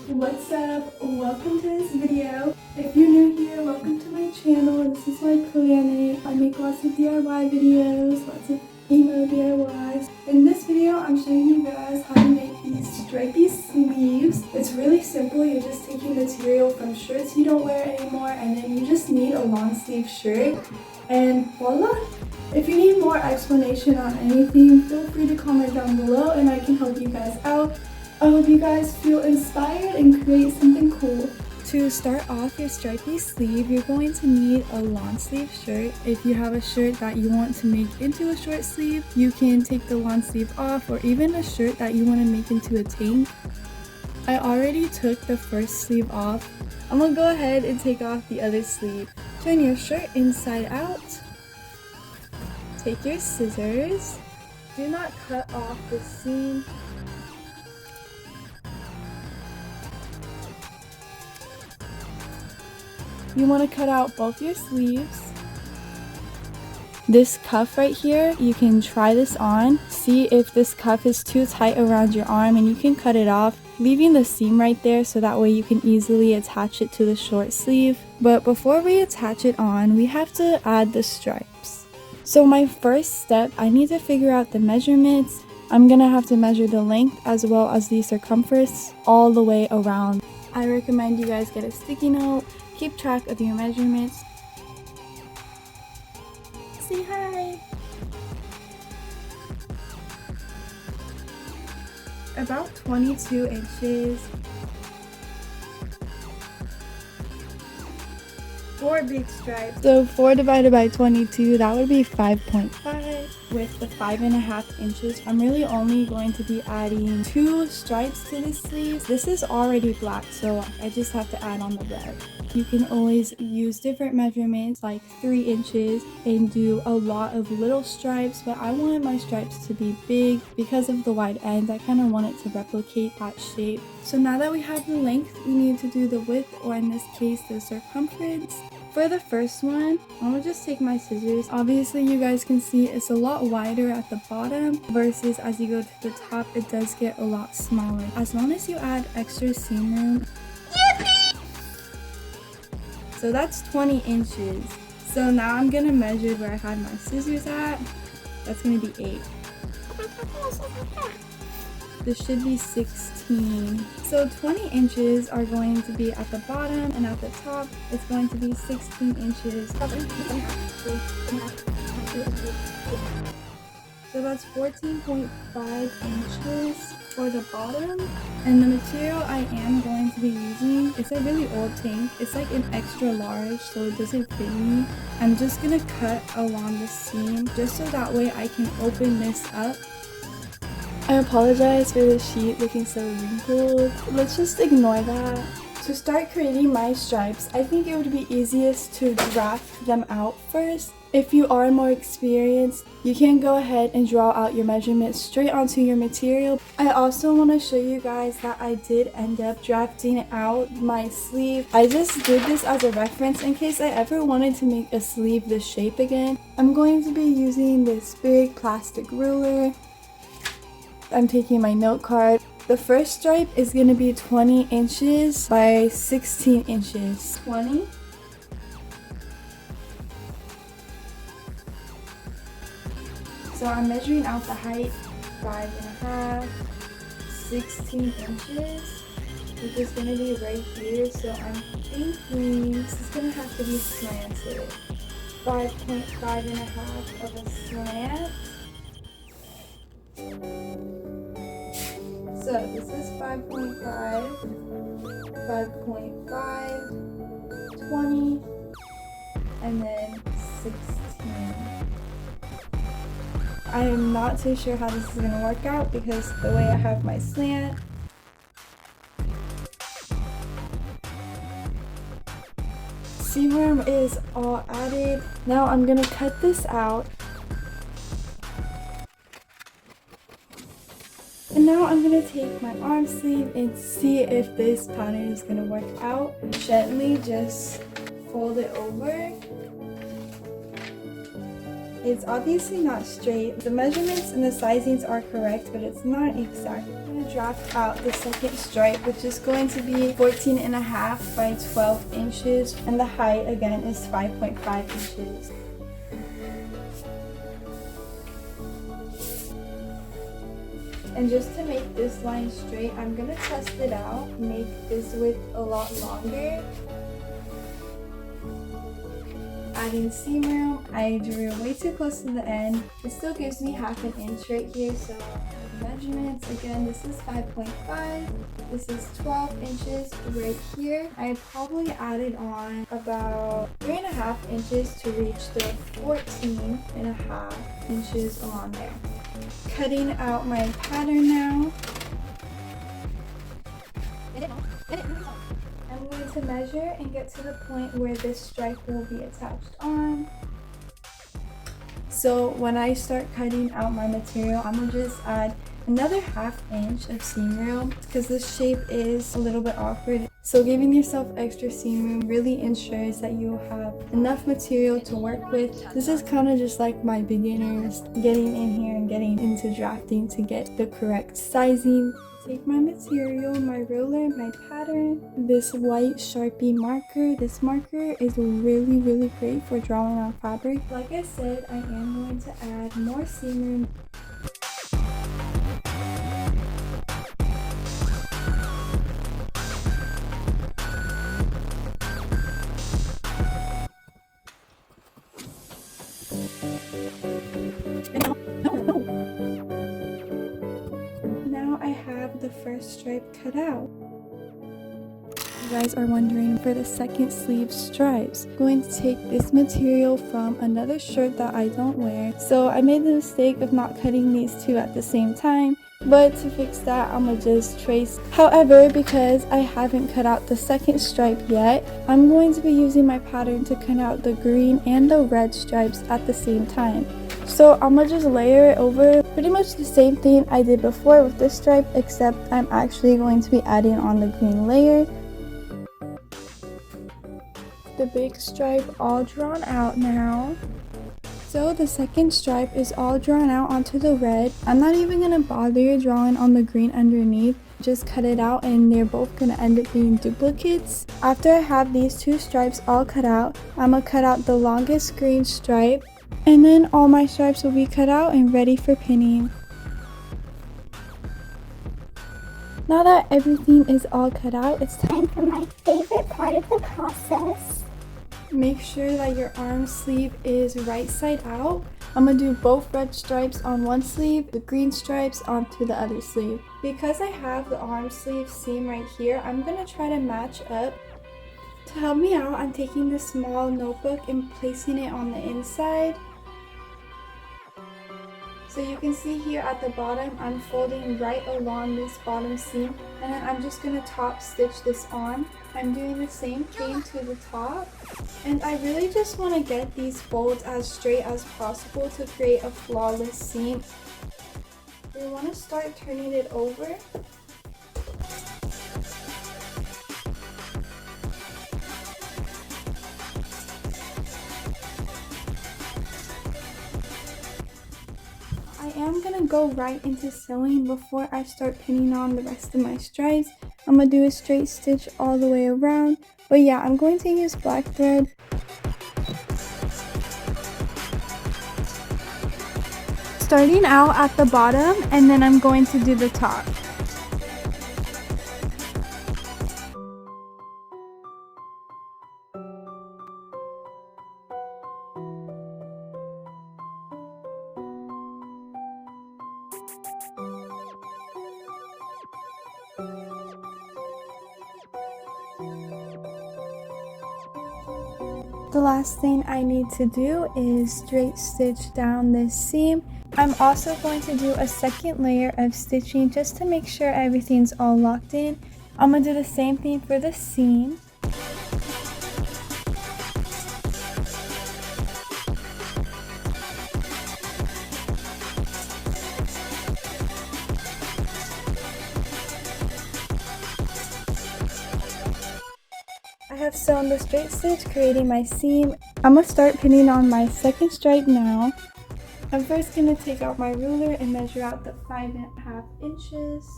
What's up? Welcome to this video. If you're new here, welcome to my channel. This is my planet. I make lots of DIY videos, lots of emo DIYs. In this video, I'm showing you guys how to make these stripy sleeves. It's really simple. You're just taking material from shirts you don't wear anymore, and then you just need a long sleeve shirt, and voila! If you need more explanation on anything, feel free to comment down below and I can help you guys out. I hope you guys feel inspired and create something cool. To start off your stripy sleeve, you're going to need a long sleeve shirt. If you have a shirt that you want to make into a short sleeve, you can take the long sleeve off, or even a shirt that you want to make into a tank. I already took the first sleeve off. I'm gonna go ahead and take off the other sleeve. Turn your shirt inside out. Take your scissors. Do not cut off the seam. You want to cut out both your sleeves. This cuff right here, you can try this on. See if this cuff is too tight around your arm, and you can cut it off, leaving the seam right there so that way you can easily attach it to the short sleeve. But before we attach it on, we have to add the stripes. So my first step, I need to figure out the measurements. I'm gonna have to measure the length as well as the circumference all the way around. I recommend you guys get a sticky note. Keep track of your measurements. Say hi! About 22 inches. 4 big stripes. So 4 divided by 22, that would be 5.5. With the 5.5 inches, I'm really only going to be adding 2 stripes to the sleeves. This is already black, so I just have to add on the red. You can always use different measurements like 3 inches and do a lot of little stripes, but I wanted my stripes to be big because of the wide ends. I kind of want it to replicate that shape. So now that we have the length, we need to do the width, or in this case the circumference. For the first one, I'm gonna just take my scissors. Obviously you guys can see it's a lot wider at the bottom versus as you go to the top, it does get a lot smaller. As long as you add extra seam room. So that's 20 inches. So now I'm gonna measure where I had my scissors at. That's gonna be 8. This should be 16. So 20 inches are going to be at the bottom, and at the top it's going to be 16 inches. So that's 14.5 inches for the bottom. And the material I am going to be using, it's a really old tank. It's like an extra large, so it doesn't fit me. I'm just gonna cut along the seam just so that way I can open this up. I apologize for the sheet looking so wrinkled. Let's just ignore that. To start creating my stripes, I think it would be easiest to draft them out first. If you are more experienced, you can go ahead and draw out your measurements straight onto your material. I also want to show you guys that I did end up drafting out my sleeve. I just did this as a reference in case I ever wanted to make a sleeve this shape again. I'm going to be using this big plastic ruler. I'm taking my note card. The first stripe is going to be 20 inches by 16 inches. 20. So I'm measuring out the height, 5.5, 16 inches, which is going to be right here. So I'm thinking this is going to have to be slanted. 5.5 of a slant. So this is 5.5, 5.5, 20, and then 16. I am not too sure how this is going to work out because the way I have my slant. Seam room is all added. Now I'm going to cut this out. And now I'm going to take my arm sleeve and see if this pattern is going to work out. Gently just fold it over. It's obviously not straight. The measurements and the sizings are correct, but it's not exact. I'm going to draft out the second stripe, which is going to be 14.5 by 12 inches, and the height again is 5.5 inches. And just to make this line straight, I'm going to test it out, make this width a lot longer. Adding seam room, I drew way too close to the end. It still gives me half an inch right here, so measurements, again, this is 5.5, this is 12 inches right here. I probably added on about 3.5 inches to reach the 14.5 inches along there. Cutting out my pattern now. I'm going to measure and get to the point where this stripe will be attached on. So when I start cutting out my material, I'm gonna just add another ½ inch of seam room because this shape is a little bit awkward. So giving yourself extra seam room really ensures that you have enough material to work with. This is kind of just like my beginners getting in here and getting into drafting to get the correct sizing. Take my material, my ruler, my pattern, this white Sharpie marker. This marker is really great for drawing on fabric. Like I said, I am going to add more seam room. The first stripe cut out. You guys are wondering for the second sleeve stripes. I'm going to take this material from another shirt that I don't wear. So I made the mistake of not cutting these two at the same time. But to fix that, I'm gonna just trace. However, because I haven't cut out the second stripe yet, I'm going to be using my pattern to cut out the green and the red stripes at the same time. So I'm gonna just layer it over pretty much the same thing I did before with this stripe, except I'm actually going to be adding on the green layer. The big stripe all drawn out now. So the second stripe is all drawn out onto the red. I'm not even gonna bother drawing on the green underneath. Just cut it out and they're both gonna end up being duplicates. After I have these two stripes all cut out, I'm gonna cut out the longest green stripe. And then all my stripes will be cut out and ready for pinning. Now that everything is all cut out, it's time for my favorite part of the process. Make sure that your arm sleeve is right side out. I'm gonna do both red stripes on one sleeve, the green stripes onto the other sleeve. Because I have the arm sleeve seam right here, I'm gonna try to match up. To help me out, I'm taking this small notebook and placing it on the inside. So you can see here at the bottom, I'm folding right along this bottom seam, and then I'm just going to top stitch this on. I'm doing the same thing to the top, and I really just want to get these folds as straight as possible to create a flawless seam. We want to start turning it over. I am going to go right into sewing before I start pinning on the rest of my stripes. I'm going to do a straight stitch all the way around. But yeah, I'm going to use black thread. Starting out at the bottom, and then I'm going to do the top. The last thing I need to do is straight stitch down this seam. I'm also going to do a second layer of stitching just to make sure everything's all locked in. I'm going to do the same thing for the seam. I have sewn the straight stitch, creating my seam. I'm going to start pinning on my second stripe now. I'm first gonna take out my ruler and measure out the 5.5 inches.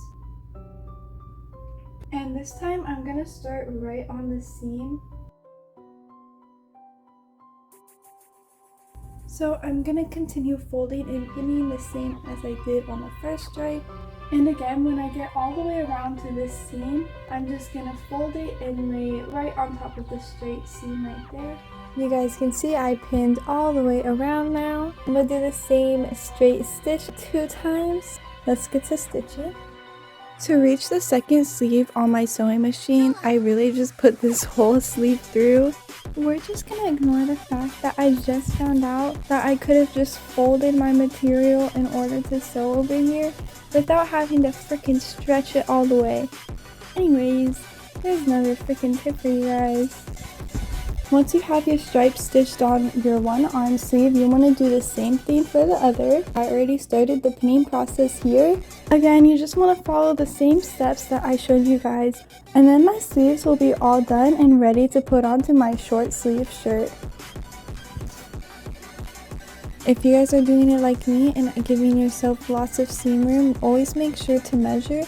And this time I'm gonna start right on the seam. So I'm gonna continue folding and pinning the same as I did on the first stripe. And again, when I get all the way around to this seam, I'm just gonna fold it and lay it right on top of the straight seam right there. You guys can see I pinned all the way around now. I'm gonna do the same straight stitch 2 times. Let's get to stitching. To reach the second sleeve on my sewing machine, I really just put this whole sleeve through. We're just gonna ignore the fact that I just found out that I could have just folded my material in order to sew over here without having to freaking stretch it all the way. Anyways, here's another freaking tip for you guys. Once you have your stripes stitched on your one arm sleeve, you want to do the same thing for the other. I already started the pinning process here. Again, you just want to follow the same steps that I showed you guys. And then my sleeves will be all done and ready to put onto my short sleeve shirt. If you guys are doing it like me and giving yourself lots of seam room, always make sure to measure.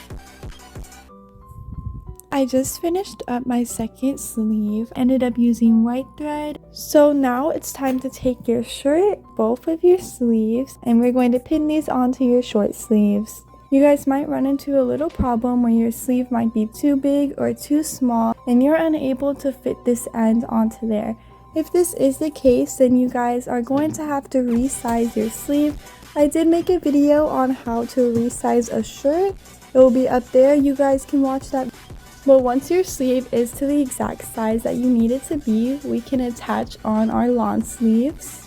I just finished up my second sleeve, ended up using white thread. So now it's time to take your shirt, both of your sleeves, and we're going to pin these onto your short sleeves. You guys might run into a little problem where your sleeve might be too big or too small and you're unable to fit this end onto there. If this is the case, then you guys are going to have to resize your sleeve. I did make a video on how to resize a shirt. It will be up there. You guys can watch that. But once your sleeve is to the exact size that you need it to be, we can attach on our lawn sleeves.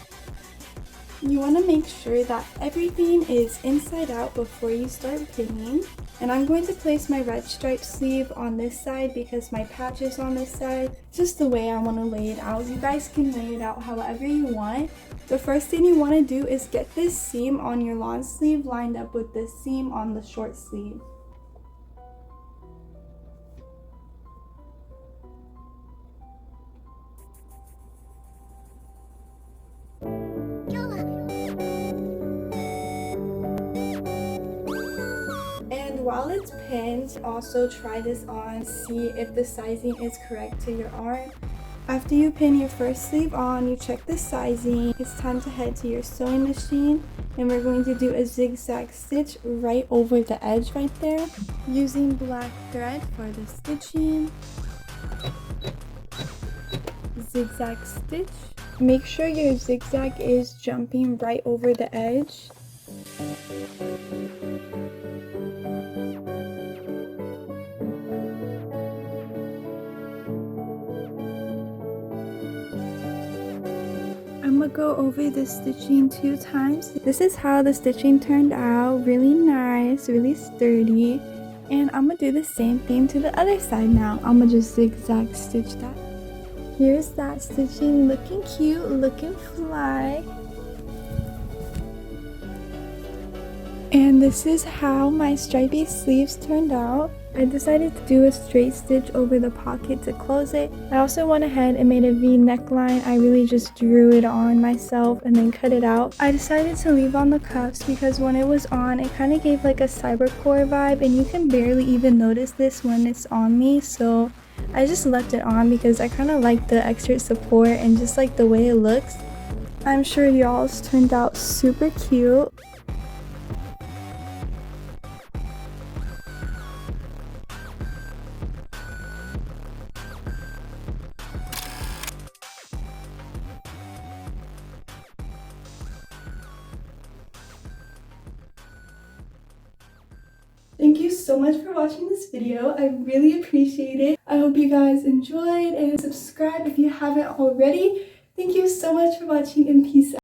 You want to make sure that everything is inside out before you start pinning. And I'm going to place my red stripe sleeve on this side because my patch is on this side. Just the way I want to lay it out. You guys can lay it out however you want. The first thing you want to do is get this seam on your lawn sleeve lined up with this seam on the short sleeve. While it's pinned, also try this on, see if the sizing is correct to your arm. After you pin your first sleeve on, you check the sizing. It's time to head to your sewing machine and we're going to do a zigzag stitch right over the edge right there. Using black thread for the stitching. Zigzag stitch. Make sure your zigzag is jumping right over the edge. I'm gonna go over the stitching 2 times. This is how the stitching turned out. Really nice, really sturdy. And I'm gonna do the same thing to the other side now. I'm gonna just zigzag stitch that. Here's that stitching, looking cute, looking fly. And this is how my stripy sleeves turned out. I decided to do a straight stitch over the pocket to close it. I also went ahead and made a V neckline. I really just drew it on myself and then cut it out. I decided to leave on the cuffs because when it was on, it kind of gave like a cybercore vibe and you can barely even notice this when it's on me. So I just left it on because I kind of like the extra support and just like the way it looks. I'm sure y'all's turned out super cute. Thank you so much for watching this video. I really appreciate it. I hope you guys enjoyed and subscribe if you haven't already. Thank you so much for watching and peace out.